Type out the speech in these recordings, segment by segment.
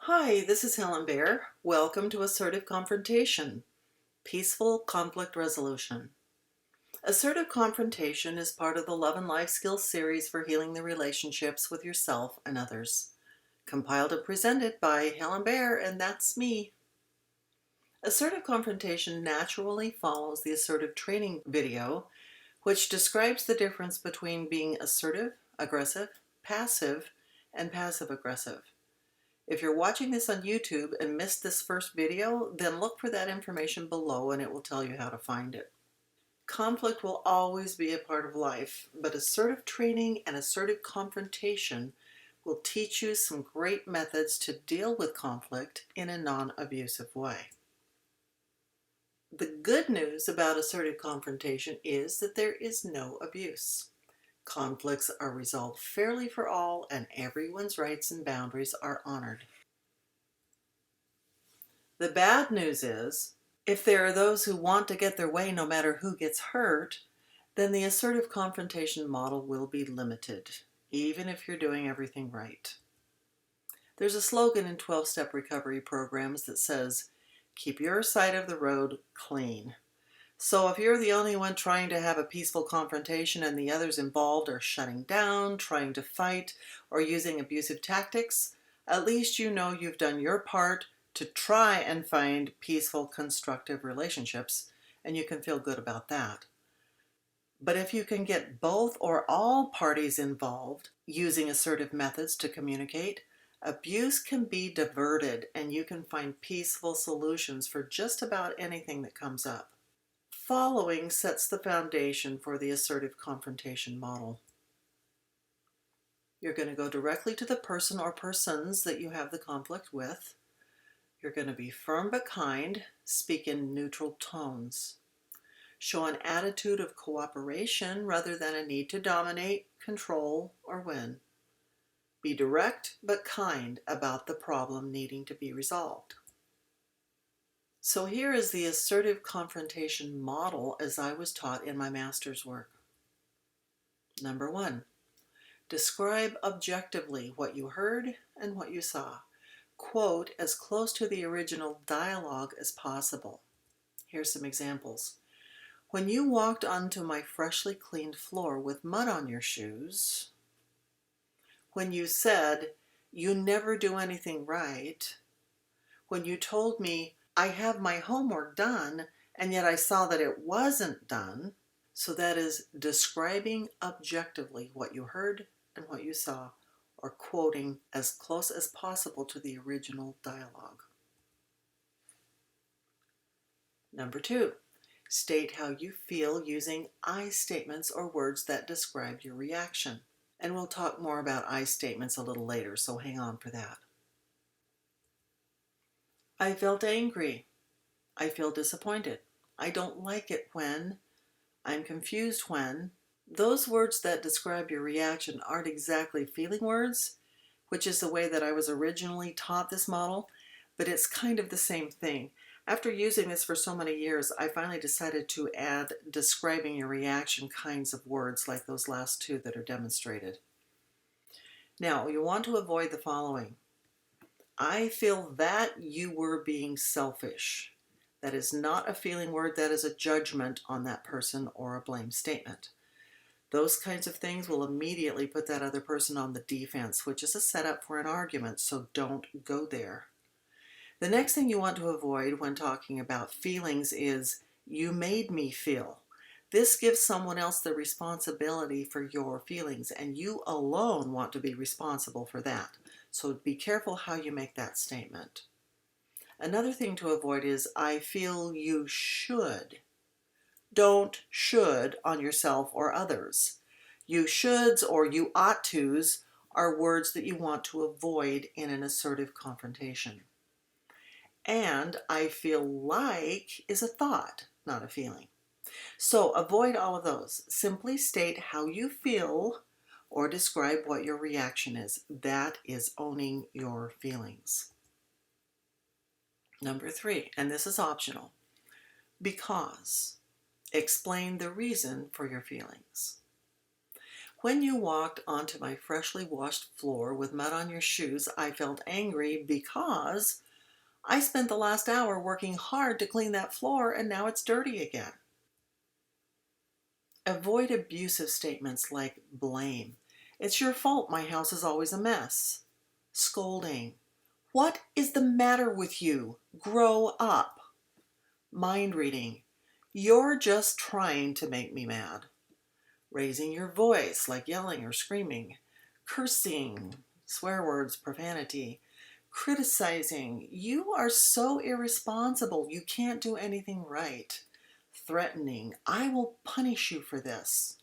Hi, this is Helen Bair. Welcome to Assertive Confrontation, Peaceful Conflict Resolution. Assertive Confrontation is part of the Love and Life Skills series for healing the relationships with yourself and others. Compiled and presented by Helen Bair, and that's me. Assertive Confrontation naturally follows the Assertive Training video, which describes the difference between being assertive, aggressive, passive, and passive-aggressive. If you're watching this on YouTube and missed this first video, then look for that information below and it will tell you how to find it. Conflict will always be a part of life, but assertive training and assertive confrontation will teach you some great methods to deal with conflict in a non-abusive way. The good news about assertive confrontation is that there is no abuse. Conflicts are resolved fairly for all and everyone's rights and boundaries are honored. The bad news is, if there are those who want to get their way no matter who gets hurt, then the assertive confrontation model will be limited, even if you're doing everything right. There's a slogan in 12-step recovery programs that says, keep your side of the road clean. So if you're the only one trying to have a peaceful confrontation and the others involved are shutting down, trying to fight, or using abusive tactics, at least you know you've done your part to try and find peaceful, constructive relationships, and you can feel good about that. But if you can get both or all parties involved using assertive methods to communicate, abuse can be diverted and you can find peaceful solutions for just about anything that comes up. Following sets the foundation for the assertive confrontation model. You're going to go directly to the person or persons that you have the conflict with. You're going to be firm but kind, speak in neutral tones. Show an attitude of cooperation rather than a need to dominate, control, or win. Be direct but kind about the problem needing to be resolved. So here is the assertive confrontation model as I was taught in my master's work. Number 1, describe objectively what you heard and what you saw. Quote as close to the original dialogue as possible. Here's some examples. When you walked onto my freshly cleaned floor with mud on your shoes. When you said, you never do anything right. When you told me, I have my homework done, and yet I saw that it wasn't done. So that is describing objectively what you heard and what you saw, or quoting as close as possible to the original dialogue. Number 2, state how you feel using I statements or words that describe your reaction. And we'll talk more about I statements a little later, so hang on for that. I felt angry. I feel disappointed. I don't like it when. I'm confused when. Those words that describe your reaction aren't exactly feeling words, which is the way that I was originally taught this model, but it's kind of the same thing. After using this for so many years, I finally decided to add describing your reaction kinds of words like those last two that are demonstrated. Now, you want to avoid the following. I feel that you were being selfish. That is not a feeling word, that is a judgment on that person or a blame statement. Those kinds of things will immediately put that other person on the defense, which is a setup for an argument, so don't go there. The next thing you want to avoid when talking about feelings is, you made me feel. This gives someone else the responsibility for your feelings, and you alone want to be responsible for that. So be careful how you make that statement. Another thing to avoid is, I feel you should. Don't should on yourself or others. You shoulds or you ought tos are words that you want to avoid in an assertive confrontation. And I feel like is a thought, not a feeling. So avoid all of those. Simply state how you feel or describe what your reaction is. That is owning your feelings. Number 3, and this is optional, because. Explain the reason for your feelings. When you walked onto my freshly washed floor with mud on your shoes, I felt angry because I spent the last hour working hard to clean that floor and now it's dirty again. Avoid abusive statements like blame. It's your fault my house is always a mess. Scolding. What is the matter with you? Grow up. Mind reading. You're just trying to make me mad. Raising your voice like yelling or screaming. Cursing. Swear words, profanity. Criticizing. You are so irresponsible. You can't do anything right. Threatening. I will punish you for this.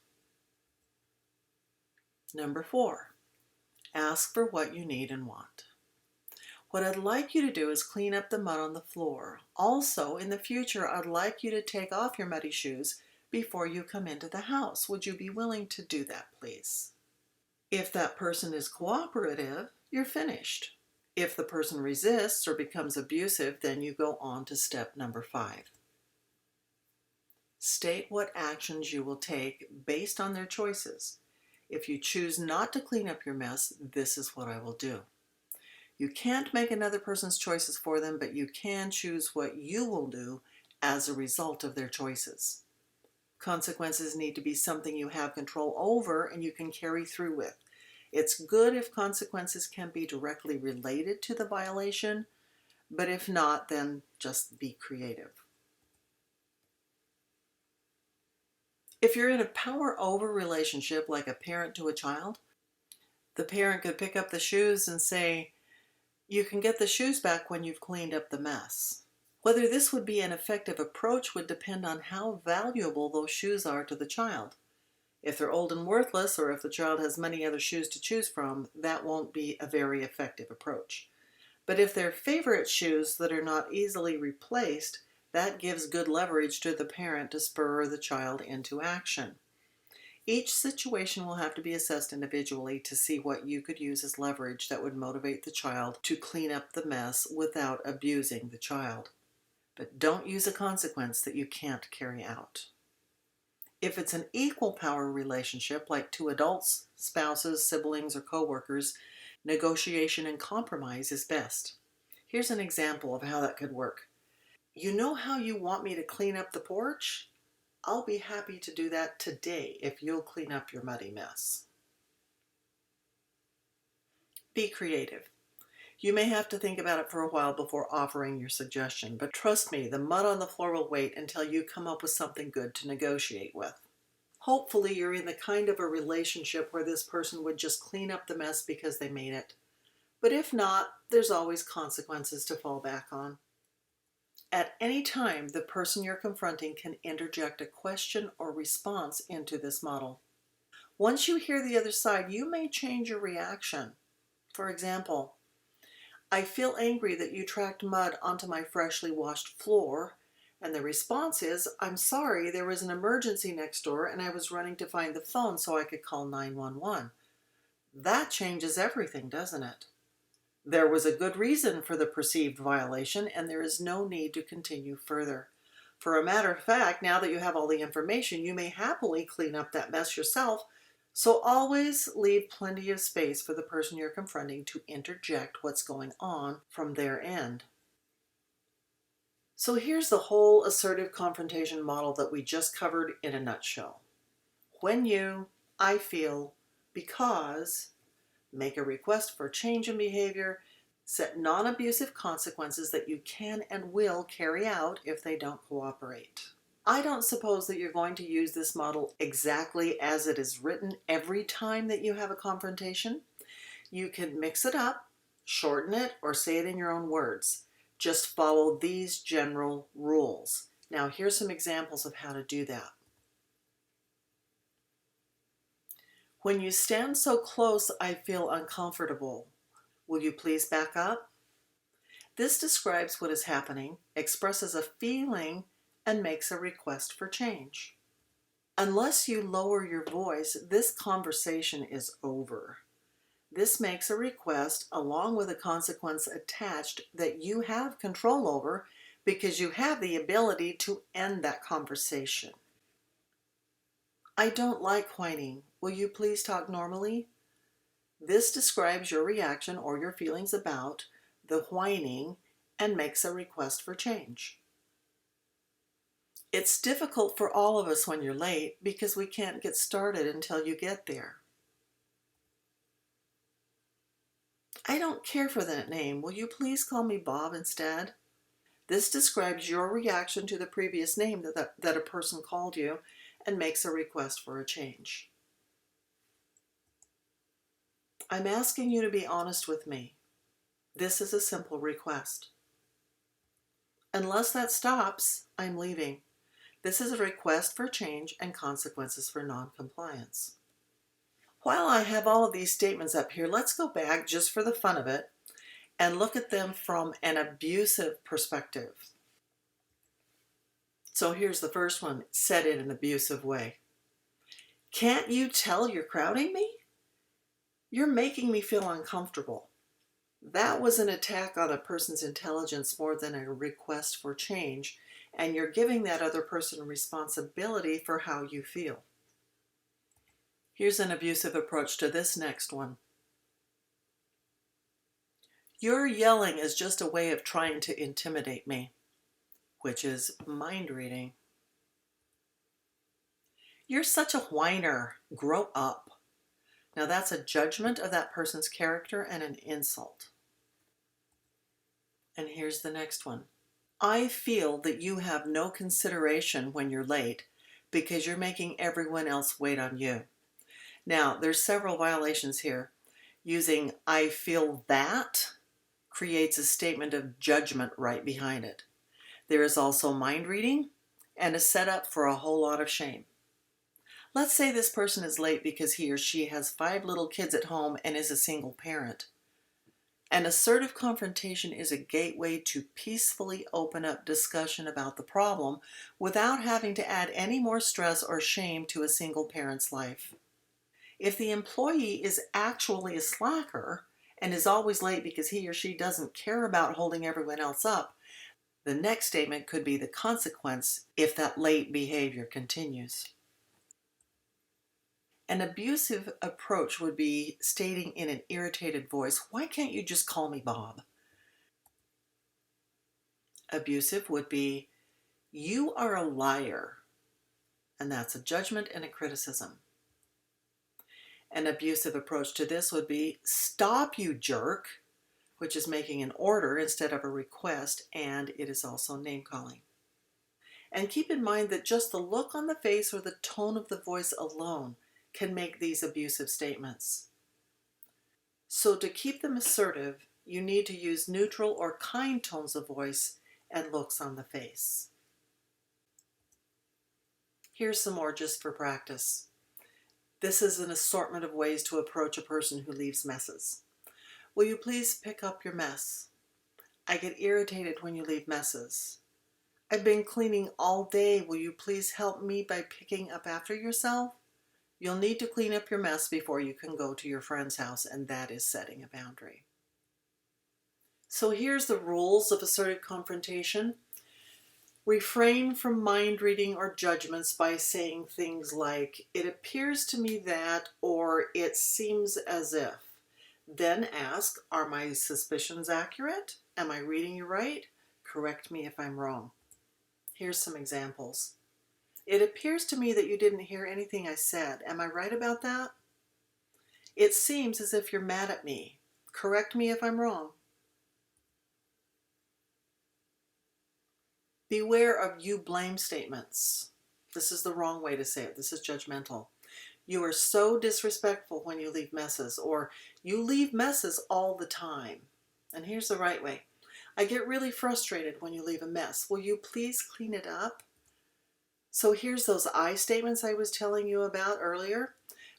Number 4. Ask for what you need and want. What I'd like you to do is clean up the mud on the floor. Also, in the future, I'd like you to take off your muddy shoes before you come into the house. Would you be willing to do that, please? If that person is cooperative, you're finished. If the person resists or becomes abusive, then you go on to step number 5. State what actions you will take based on their choices. If you choose not to clean up your mess, this is what I will do. You can't make another person's choices for them, but you can choose what you will do as a result of their choices. Consequences need to be something you have control over and you can carry through with. It's good if consequences can be directly related to the violation, but if not, then just be creative. If you're in a power-over relationship like a parent to a child, the parent could pick up the shoes and say, "You can get the shoes back when you've cleaned up the mess." Whether this would be an effective approach would depend on how valuable those shoes are to the child. If they're old and worthless, or if the child has many other shoes to choose from, that won't be a very effective approach. But if they're favorite shoes that are not easily replaced, that gives good leverage to the parent to spur the child into action. Each situation will have to be assessed individually to see what you could use as leverage that would motivate the child to clean up the mess without abusing the child. But don't use a consequence that you can't carry out. If it's an equal power relationship, like two adults, spouses, siblings, or coworkers, negotiation and compromise is best. Here's an example of how that could work. You know how you want me to clean up the porch? I'll be happy to do that today if you'll clean up your muddy mess. Be creative. You may have to think about it for a while before offering your suggestion, but trust me, the mud on the floor will wait until you come up with something good to negotiate with. Hopefully you're in the kind of a relationship where this person would just clean up the mess because they made it. But if not, there's always consequences to fall back on. At any time, the person you're confronting can interject a question or response into this model. Once you hear the other side, you may change your reaction. For example, "I feel angry that you tracked mud onto my freshly washed floor." And the response is, "I'm sorry, there was an emergency next door and I was running to find the phone so I could call 911. That changes everything, doesn't it? There was a good reason for the perceived violation and there is no need to continue further. For a matter of fact, now that you have all the information, you may happily clean up that mess yourself. So always leave plenty of space for the person you're confronting to interject what's going on from their end." So here's the whole assertive confrontation model that we just covered in a nutshell. When you, I feel, because, make a request for change in behavior, set non-abusive consequences that you can and will carry out if they don't cooperate. I don't suppose that you're going to use this model exactly as it is written every time that you have a confrontation. You can mix it up, shorten it, or say it in your own words. Just follow these general rules. Now, here's some examples of how to do that. When you stand so close, I feel uncomfortable. Will you please back up? This describes what is happening, expresses a feeling, and makes a request for change. Unless you lower your voice, this conversation is over. This makes a request along with a consequence attached that you have control over because you have the ability to end that conversation. "I don't like whining. Will you please talk normally? This describes your reaction or your feelings about the whining and makes a request for change. It's difficult for all of us when you're late because we can't get started until you get there. I don't care for that name. Will you please call me Bob instead? This describes your reaction to the previous name that a person called you and makes a request for a change. I'm asking you to be honest with me. This is a simple request. Unless that stops, I'm leaving. This is a request for change and consequences for non-compliance. While I have all of these statements up here, let's go back just for the fun of it and look at them from an abusive perspective. So here's the first one, said in an abusive way. Can't you tell you're crowding me? You're making me feel uncomfortable. That was an attack on a person's intelligence more than a request for change, and you're giving that other person responsibility for how you feel. Here's an abusive approach to this next one. Your yelling is just a way of trying to intimidate me, which is mind reading. You're such a whiner. Grow up. Now that's a judgment of that person's character and an insult. And here's the next one. I feel that you have no consideration when you're late because you're making everyone else wait on you. Now, there's several violations here. Using I feel that creates a statement of judgment right behind it. There is also mind reading and a setup for a whole lot of shame. Let's say this person is late because he or she has 5 little kids at home and is a single parent. An assertive confrontation is a gateway to peacefully open up discussion about the problem without having to add any more stress or shame to a single parent's life. If the employee is actually a slacker and is always late because he or she doesn't care about holding everyone else up, the next statement could be the consequence if that late behavior continues. An abusive approach would be stating in an irritated voice, "Why can't you just call me Bob?" Abusive would be, "You are a liar," and that's a judgment and a criticism. An abusive approach to this would be, "Stop, you jerk," which is making an order instead of a request, and it is also name-calling. And keep in mind that just the look on the face or the tone of the voice alone can make these abusive statements. So to keep them assertive, you need to use neutral or kind tones of voice and looks on the face. Here's some more just for practice. This is an assortment of ways to approach a person who leaves messes. Will you please pick up your mess? I get irritated when you leave messes. I've been cleaning all day. Will you please help me by picking up after yourself? You'll need to clean up your mess before you can go to your friend's house, and that is setting a boundary. So here's the rules of assertive confrontation. Refrain from mind reading or judgments by saying things like, "It appears to me that," or "It seems as if." Then ask, "Are my suspicions accurate? Am I reading you right? Correct me if I'm wrong." Here's some examples. "It appears to me that you didn't hear anything I said. Am I right about that? It seems as if you're mad at me. Correct me if I'm wrong." Beware of "you blame" statements. This is the wrong way to say it. This is judgmental. "You are so disrespectful when you leave messes," or "You leave messes all the time." And here's the right way. "I get really frustrated when you leave a mess. Will you please clean it up?" So here's those I statements I was telling you about earlier.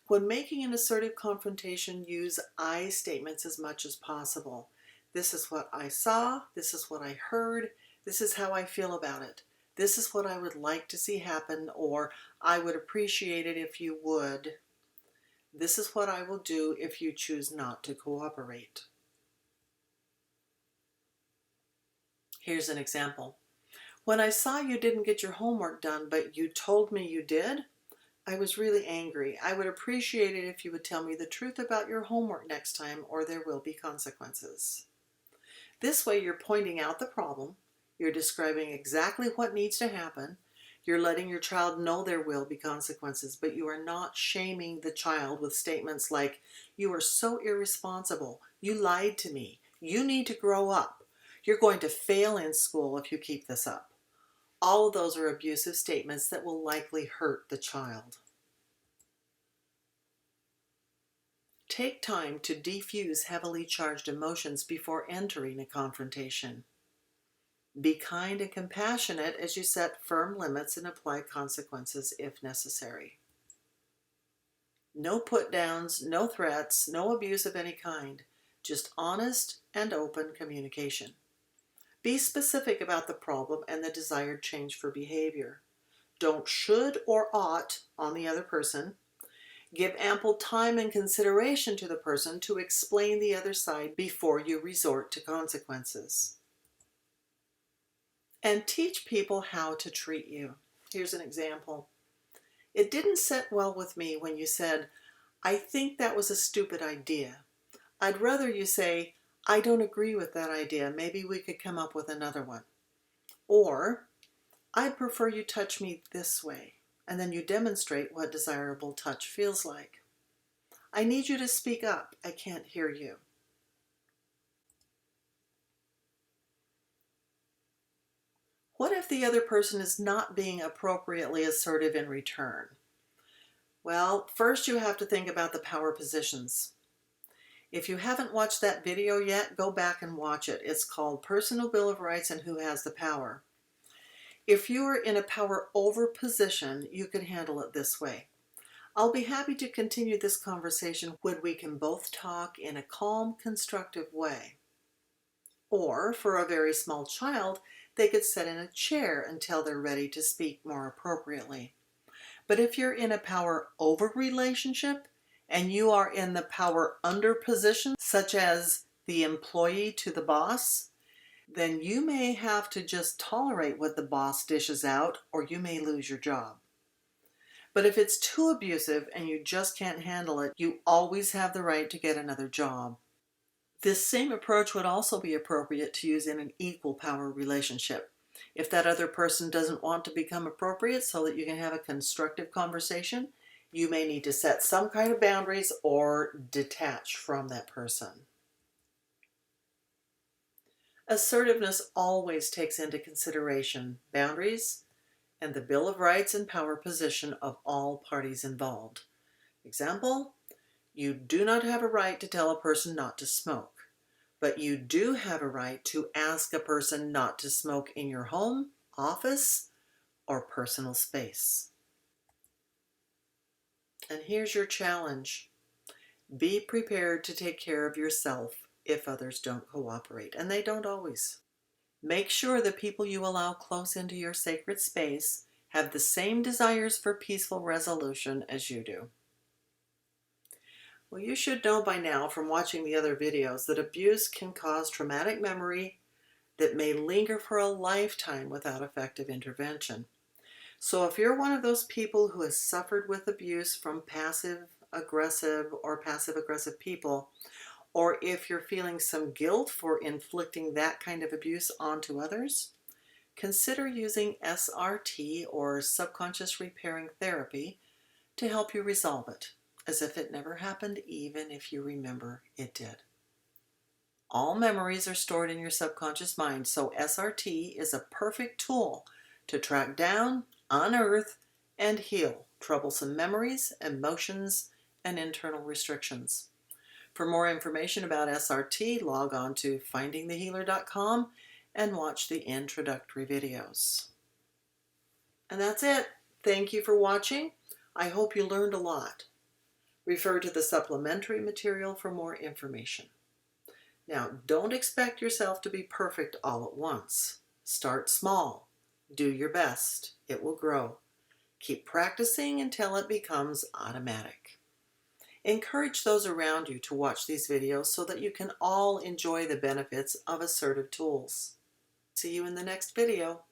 When making an assertive confrontation, use I statements as much as possible. This is what I saw. This is what I heard. This is how I feel about it. This is what I would like to see happen, or I would appreciate it if you would. This is what I will do if you choose not to cooperate. Here's an example. "When I saw you didn't get your homework done, but you told me you did, I was really angry. I would appreciate it if you would tell me the truth about your homework next time, or there will be consequences. This way you're pointing out the problem, you're describing exactly what needs to happen, you're letting your child know there will be consequences, but you are not shaming the child with statements like, "You are so irresponsible, you lied to me, you need to grow up, you're going to fail in school if you keep this up." All of those are abusive statements that will likely hurt the child. Take time to defuse heavily charged emotions before entering a confrontation. Be kind and compassionate as you set firm limits and apply consequences if necessary. No put-downs, no threats, no abuse of any kind, just honest and open communication. Be specific about the problem and the desired change for behavior. Don't should or ought on the other person. Give ample time and consideration to the person to explain the other side before you resort to consequences. And teach people how to treat you. Here's an example. It didn't sit well with me when you said, "I think that was a stupid idea." I'd rather you say, "I don't agree with that idea. Maybe we could come up with another one." Or, "I'd prefer you touch me this way." And then you demonstrate what desirable touch feels like. "I need you to speak up. I can't hear you." What if the other person is not being appropriately assertive in return? Well, first you have to think about the power positions. If you haven't watched that video yet, go back and watch it. It's called Personal Bill of Rights and Who Has the Power. If you are in a power over position, you can handle it this way. I'll be happy to continue this conversation when we can both talk in a calm, constructive way. Or, for a very small child, they could sit in a chair until they're ready to speak more appropriately. But if you're in a power over relationship and you are in the power under position, such as the employee to the boss, then you may have to just tolerate what the boss dishes out, or you may lose your job. But if it's too abusive and you just can't handle it, you always have the right to get another job. This same approach would also be appropriate to use in an equal power relationship. If that other person doesn't want to become appropriate so that you can have a constructive conversation, you may need to set some kind of boundaries or detach from that person. Assertiveness always takes into consideration boundaries and the Bill of Rights and power position of all parties involved. Example, you do not have a right to tell a person not to smoke. But you do have a right to ask a person not to smoke in your home, office, or personal space. And here's your challenge. Be prepared to take care of yourself if others don't cooperate, and they don't always. Make sure the people you allow close into your sacred space have the same desires for peaceful resolution as you do. Well, you should know by now from watching the other videos that abuse can cause traumatic memory that may linger for a lifetime without effective intervention. So if you're one of those people who has suffered with abuse from passive-aggressive or passive-aggressive people, or if you're feeling some guilt for inflicting that kind of abuse onto others, consider using SRT or subconscious repairing therapy to help you resolve it, as if it never happened, even if you remember it did. All memories are stored in your subconscious mind, so SRT is a perfect tool to track down, unearth, and heal troublesome memories, emotions, and internal restrictions. For more information about SRT, log on to findingthehealer.com and watch the introductory videos. And that's it. Thank you for watching. I hope you learned a lot. Refer to the supplementary material for more information. Now, don't expect yourself to be perfect all at once. Start small. Do your best. It will grow. Keep practicing until it becomes automatic. Encourage those around you to watch these videos so that you can all enjoy the benefits of assertive tools. See you in the next video.